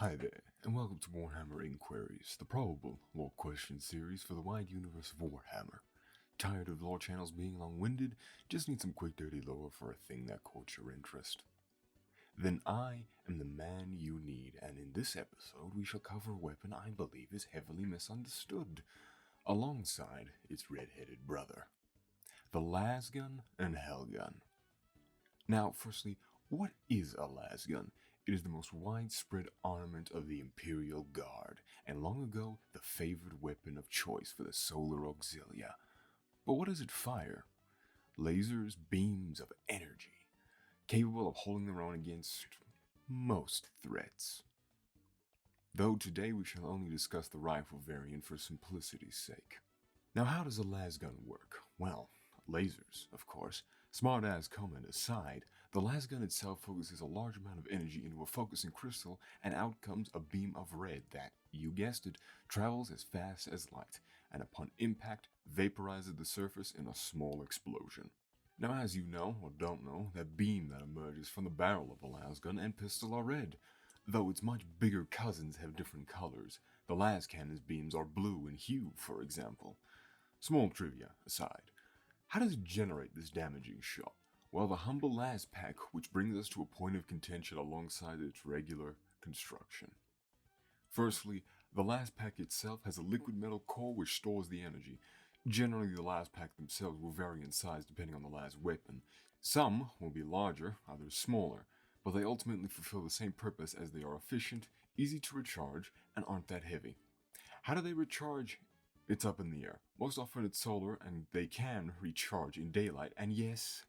Hi there, and welcome to Warhammer Inquires, the probable lore question series for the wide universe of Warhammer. Tired of lore channels being long-winded? Just need some quick dirty lore for a thing that caught your interest? Then I am the man you need, and in this episode we shall cover a weapon I believe is heavily misunderstood, alongside its red-headed brother, the Lasgun and Hellgun. Now, firstly, what is a Lasgun? It is the most widespread armament of the Imperial Guard, and long ago the favored weapon of choice for the Solar Auxilia. But what does it fire? Lasers, beams of energy, capable of holding their own against most threats. Though today we shall only discuss the rifle variant for simplicity's sake. Now, how does a Lasgun work? Well, lasers, of course. Smart-ass comment aside, the Lasgun itself focuses a large amount of energy into a focusing crystal, and out comes a beam of red that, you guessed it, travels as fast as light, and upon impact, vaporizes the surface in a small explosion. Now, as you know, or don't know, that beam that emerges from the barrel of a Lasgun and pistol are red, though its much bigger cousins have different colors. The Lascannon's beams are blue in hue, for example. Small trivia aside, how does it generate this damaging shot? Well, the humble Laspack, which brings us to a point of contention alongside its regular construction. Firstly, the Laspack itself has a liquid metal core which stores the energy. Generally, the Laspack themselves will vary in size depending on the Las weapon. Some will be larger, others smaller, but they ultimately fulfill the same purpose as they are efficient, easy to recharge, and aren't that heavy. How do they recharge? It's up in the air. Most often it's solar, and they can recharge in daylight, and yes,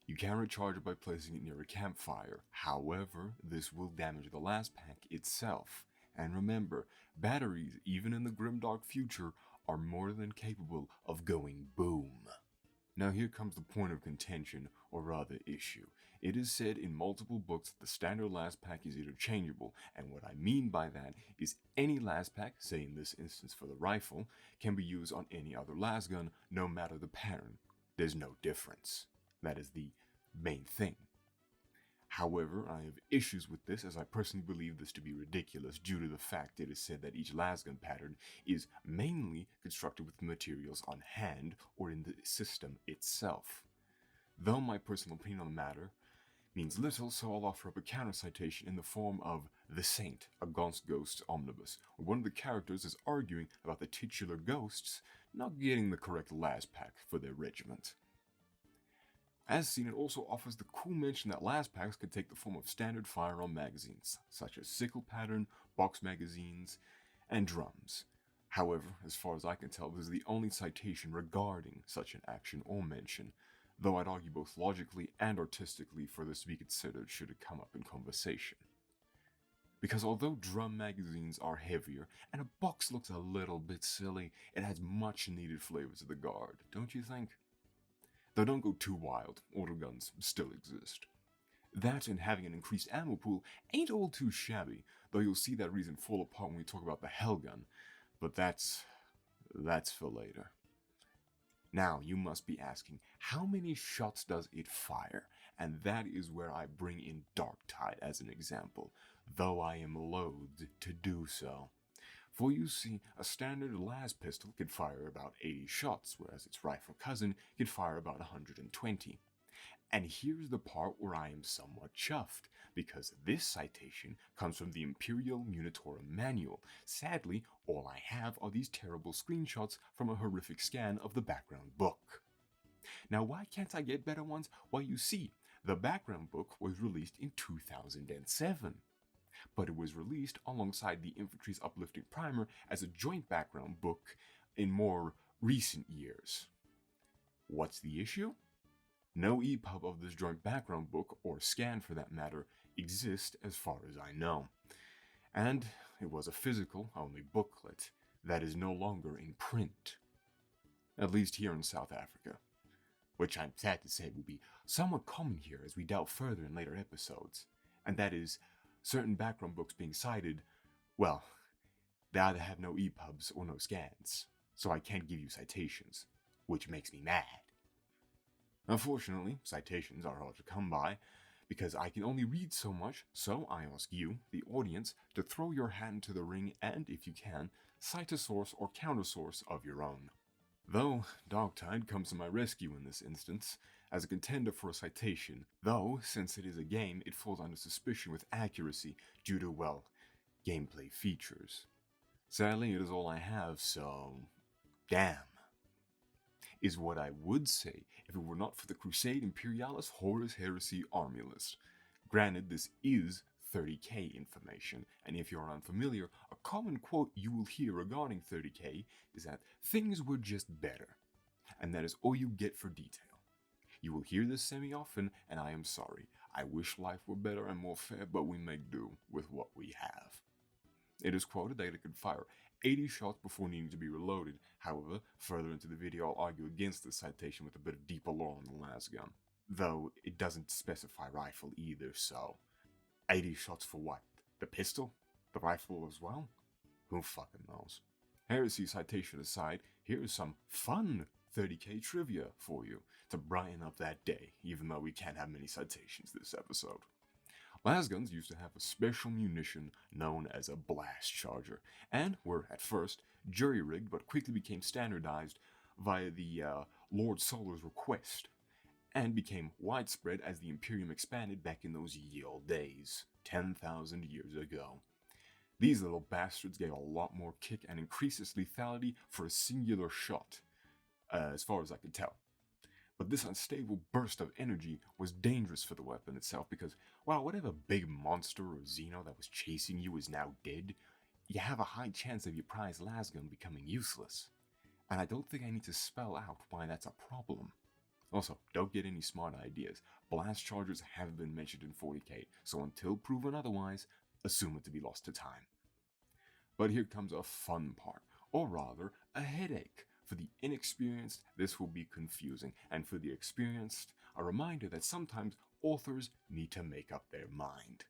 you can recharge it by placing it near a campfire. However, this will damage the Laspack itself. And remember, batteries, even in the grimdark future, are more than capable of going boom. Now here comes the point of contention, or rather issue. It is said in multiple books that the standard Laspack is interchangeable, and what I mean by that is any Laspack, say in this instance for the rifle, can be used on any other Lasgun, no matter the pattern. There's no difference. That is the main thing. However, I have issues with this, as I personally believe this to be ridiculous due to the fact it is said that each Lasgun pattern is mainly constructed with materials on hand or in the system itself. Though my personal opinion on the matter means little, so I'll offer up a counter-citation in the form of The Saint, a Gaunt's Ghosts omnibus, where one of the characters is arguing about the titular ghosts not getting the correct Laspack for their regiment. As seen, it also offers the cool mention that Laspacks can take the form of standard firearm magazines, such as sickle pattern, box magazines, and drums. However, as far as I can tell, this is the only citation regarding such an action or mention, though I'd argue both logically and artistically for this to be considered should it come up in conversation. Because although drum magazines are heavier, and a box looks a little bit silly, it adds much needed flavor to the guard, don't you think? Though don't go too wild, auto guns still exist. That and having an increased ammo pool ain't all too shabby, though you'll see that reason fall apart when we talk about the Hellgun, but that's for later. Now you must be asking, how many shots does it fire? And that is where I bring in Darktide as an example, though I am loath to do so. For you see, a standard las pistol can fire about 80 shots, whereas its rifle cousin can fire about 120. And here's the part where I am somewhat chuffed, because this citation comes from the Imperial Munitorum Manual. Sadly, all I have are these terrible screenshots from a horrific scan of the background book. Now, why can't I get better ones? Well, you see, the background book was released in 2007. But it was released alongside the Infantry's Uplifting Primer as a joint background book in more recent years. What's the issue? No EPUB of this joint background book, or scan for that matter, exists as far as I know. And it was a physical-only booklet that is no longer in print. At least here in South Africa. Which I'm sad to say will be somewhat common here as we delve further in later episodes. And that is, certain background books being cited, well, they either have no EPUBs or no scans, so I can't give you citations, which makes me mad. Unfortunately, citations are hard to come by, because I can only read so much, so I ask you, the audience, to throw your hat into the ring and, if you can, cite a source or counter-source of your own. Though, Darktide comes to my rescue in this instance, as a contender for a citation, though, since it is a game, it falls under suspicion with accuracy due to, well, gameplay features. Sadly, it is all I have, so... damn. Is what I would say if it were not for the Crusade Imperialis Horus Heresy army list. Granted, this is 30k information, and if you're unfamiliar, a common quote you will hear regarding 30k is that things were just better, and that is all you get for detail. You will hear this semi-often, and I am sorry. I wish life were better and more fair, but we make do with what we have. It is quoted that it could fire 80 shots before needing to be reloaded. However, further into the video I'll argue against this citation with a bit of deeper lore on the Lasgun. Though, it doesn't specify rifle either, so... 80 shots for what? The pistol? The rifle as well? Who fucking knows? Heresy citation aside, here's some fun 30k trivia for you to brighten up that day, even though we can't have many citations this episode. Lasguns used to have a special munition known as a blast charger, and were, at first, jury-rigged but quickly became standardized via the Lord Solar's request, and became widespread as the Imperium expanded back in those ye olde days, 10,000 years ago. These little bastards gave a lot more kick and increased its lethality for a singular shot, as far as I could tell. But this unstable burst of energy was dangerous for the weapon itself because, while whatever big monster or Xeno that was chasing you is now dead, you have a high chance of your prized Lasgun becoming useless. And I don't think I need to spell out why that's a problem. Also, don't get any smart ideas. Blast chargers have been mentioned in 40k, so until proven otherwise, assume it to be lost to time. But here comes a fun part, or rather, a headache. For the inexperienced, this will be confusing, and for the experienced, a reminder that sometimes authors need to make up their mind.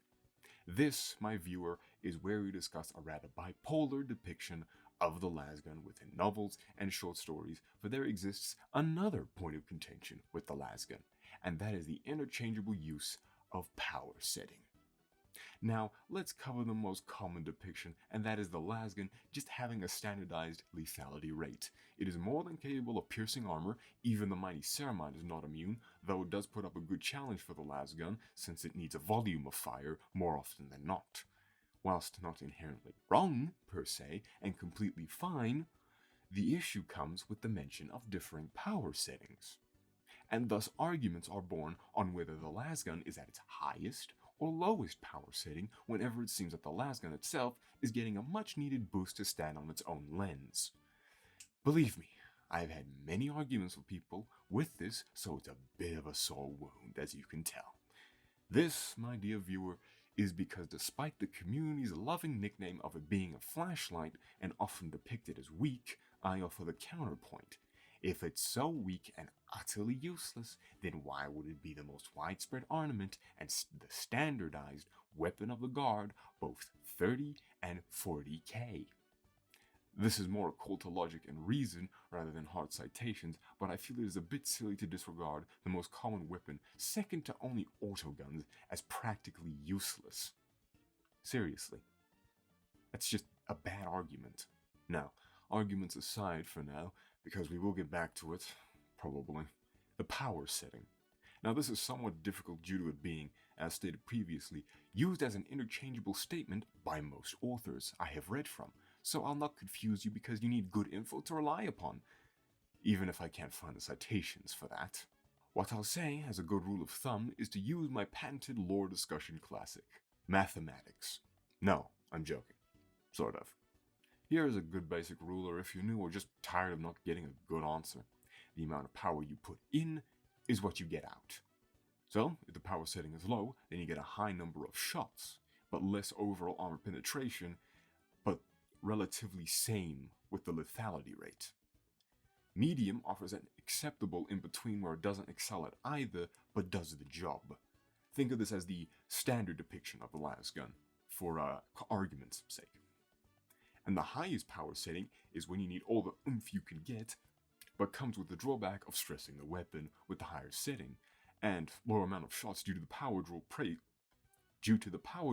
This, my viewer, is where we discuss a rather bipolar depiction of the Lasgun within novels and short stories, for there exists another point of contention with the Lasgun, and that is the interchangeable use of power setting. Now, let's cover the most common depiction, and that is the Lasgun just having a standardized lethality rate. It is more than capable of piercing armor. Even the mighty Ceramide is not immune, though it does put up a good challenge for the Lasgun, since it needs a volume of fire more often than not. Whilst not inherently wrong, per se, and completely fine, the issue comes with the mention of differing power settings. And thus arguments are born on whether the Lasgun is at its highest or lowest power setting whenever it seems that the Lasgun itself is getting a much needed boost to stand on its own lens. Believe me, I have had many arguments with people with this, so it's a bit of a sore wound, as you can tell. This, my dear viewer, is because despite the community's loving nickname of it being a flashlight and often depicted as weak, I offer the counterpoint. If it's so weak and utterly useless, then why would it be the most widespread ornament and the standardized weapon of the guard, both 30 and 40k? This is more a call to logic and reason rather than hard citations, but I feel it is a bit silly to disregard the most common weapon, second to only autoguns, as practically useless. Seriously. That's just a bad argument. Now, arguments aside for now, because we will get back to it, probably. The power setting. Now this is somewhat difficult due to it being, as stated previously, used as an interchangeable statement by most authors I have read from, so I'll not confuse you because you need good info to rely upon, even if I can't find the citations for that. What I'll say, as a good rule of thumb, is to use my patented lore discussion classic, mathematics. No, I'm joking. Sort of. Here is a good basic ruler if you're new or just tired of not getting a good answer. The amount of power you put in is what you get out. So, if the power setting is low, then you get a high number of shots, but less overall armor penetration, but relatively same with the lethality rate. Medium offers an acceptable in-between where it doesn't excel at either, but does the job. Think of this as the standard depiction of the Lasgun, for argument's sake. And the highest power setting is when you need all the oomph you can get, but comes with the drawback of stressing the weapon with the higher setting, and lower amount of shots due to the power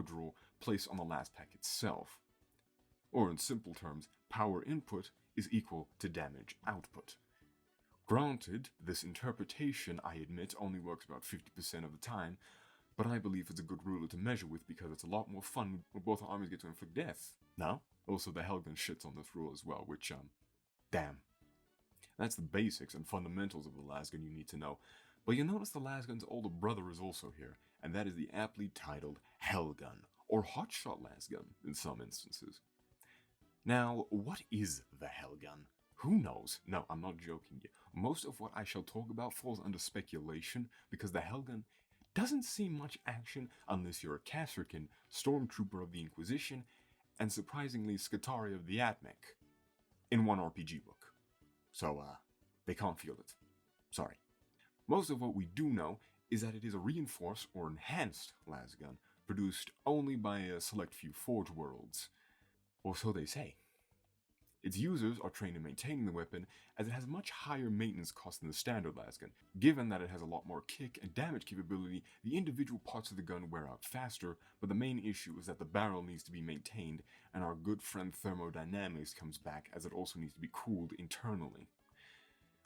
draw placed on the Laspack itself. Or in simple terms, power input is equal to damage output. Granted, this interpretation, I admit, only works about 50% of the time, but I believe it's a good ruler to measure with because it's a lot more fun when both armies get to inflict death. No? Also, the Hellgun shits on this rule as well, which, damn. That's the basics and fundamentals of the Lasgun you need to know. But you notice the Lasgun's older brother is also here, and that is the aptly titled Hellgun, or Hot-shot Lasgun in some instances. Now, what is the Hellgun? Who knows? No, I'm not joking you. Most of what I shall talk about falls under speculation, because the Hellgun doesn't see much action unless you're a Kasrkin, Stormtrooper of the Inquisition, and surprisingly Skitarii of the Atmec, in one RPG book. So, they can't feel it. Sorry. Most of what we do know is that it is a reinforced or enhanced Lasgun, produced only by a select few Forge worlds. Or so they say. Its users are trained in maintaining the weapon, as it has much higher maintenance costs than the standard Lasgun. Given that it has a lot more kick and damage capability, the individual parts of the gun wear out faster, but the main issue is that the barrel needs to be maintained, and our good friend thermodynamics comes back as it also needs to be cooled internally.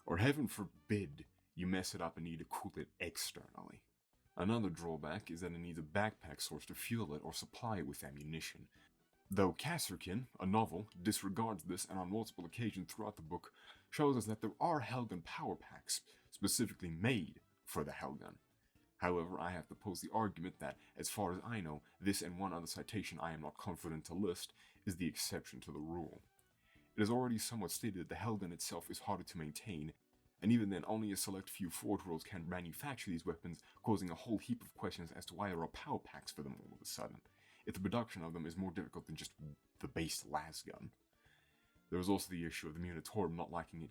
Or heaven forbid, you mess it up and need to cool it externally. Another drawback is that it needs a backpack source to fuel it or supply it with ammunition. Though Kasrkin, a novel, disregards this and on multiple occasions throughout the book shows us that there are Hellgun Powerpacks specifically made for the Hellgun. However, I have to pose the argument that, as far as I know, this and one other citation I am not confident to list is the exception to the rule. It is already somewhat stated that the Hellgun itself is harder to maintain, and even then only a select few Forge worlds can manufacture these weapons, causing a whole heap of questions as to why there are power packs for them all of a sudden, if the production of them is more difficult than just the base Lasgun. There is also the issue of the Munitorum not liking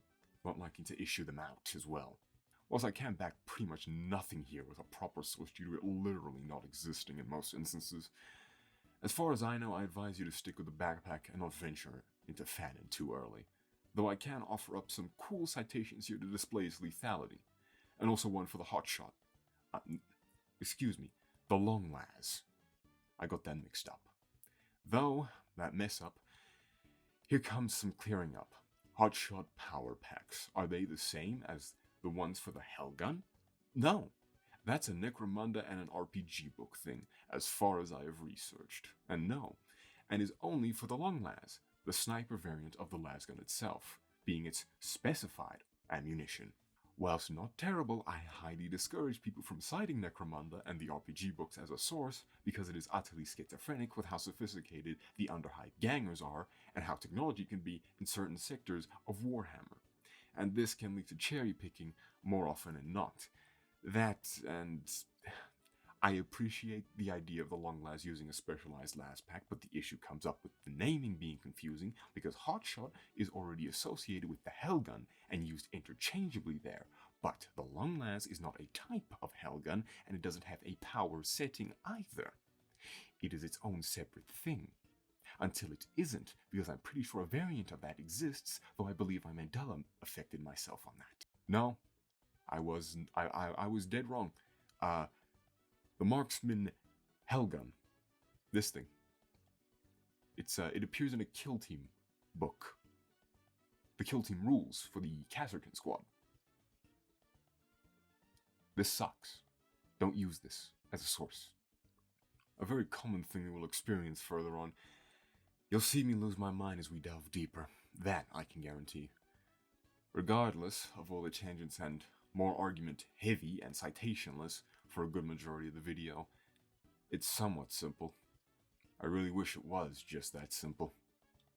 to issue them out as well. Whilst I can back pretty much nothing here with a proper source due to it literally not existing in most instances, as far as I know, I advise you to stick with the backpack and not venture into Fanon too early, though I can offer up some cool citations here to display its lethality, and also one for the Hot-shot. The Long Las. I got that mixed up. Though, that mess up, here comes some clearing up. Hot-shot Powerpacks. Are they the same as the ones for the Hellgun? No. That's a Necromunda and an RPG book thing, as far as I have researched. And no. And is only for the Long Las, the sniper variant of the Lasgun itself, being its specified ammunition. Whilst not terrible, I highly discourage people from citing Necromunda and the RPG books as a source because it is utterly schizophrenic with how sophisticated the Underhive gangers are and how technology can be in certain sectors of Warhammer. And this can lead to cherry picking more often than not. That, and I appreciate the idea of the Long Las using a specialized Laspack, but the issue comes up with the naming being confusing because Hot-shot is already associated with the Hellgun and used interchangeably there, but the Long Las is not a type of Hellgun and it doesn't have a power setting either. It is its own separate thing. Until it isn't, because I'm pretty sure a variant of that exists, though I believe I Mandela affected myself on that. No, I was dead wrong. The Marksman Hellgun. This thing. It appears in a Kill Team book. The Kill Team rules for the Kasrkin squad. This sucks. Don't use this as a source. A very common thing we will experience further on. You'll see me lose my mind as we delve deeper. That I can guarantee. Regardless of all the tangents and more argument heavy and citationless for a good majority of the video, it's somewhat simple. I really wish it was just that simple.